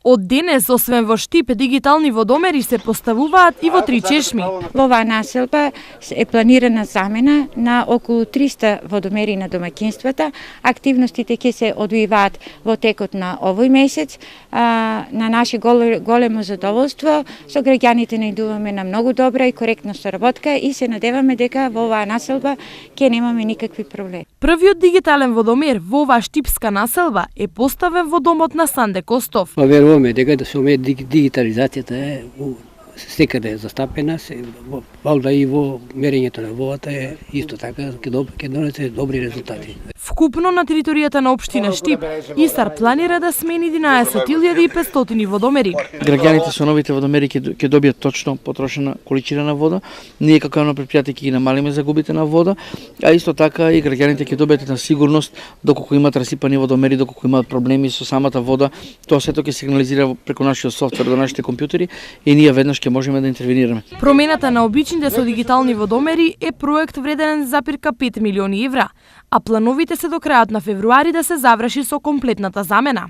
Од денес, освен во Штип, дигитални водомери се поставуваат и во Три чешми. Во оваа населба е планирана замена на околу 300 водомери на домаќинствата. Активностите ќе се одвиваат во текот на овој месец. На наше големо задоволство, со граѓаните најдуваме на многу добра и коректна соработка и се надеваме дека во оваа населба ќе немаме никакви проблеми. Првиот дигитален водомер во оваа штипска населба е поставен во домот на Санде Костов. Веруваме дека дигитализацијата е секаде застапена, валда и во мерењето на водата е исто така ќе донесе добри резултати. Вкупно на територијата на општина Штип, ИСАР планира да смени 11.500 водомери. Граѓаните со новите водомери ќе добијат точно потрошена количина на вода. Ние како едно предпријатие ќе ги намалиме загубите на вода, а исто така и граѓаните ќе добијат на сигурност доколку имаат расипани водомери, доколку имаат проблеми со самата вода, тоа сето ќе сигнализира преку нашиот софтвер до нашите компјутери и ние веднаш ќе можеме да интервенираме. Промената на обичните со дигитални водомери е проект вреден за пирка 5 милиони евра, а плановите се до крајот на февруари да се заврши со комплетната замена.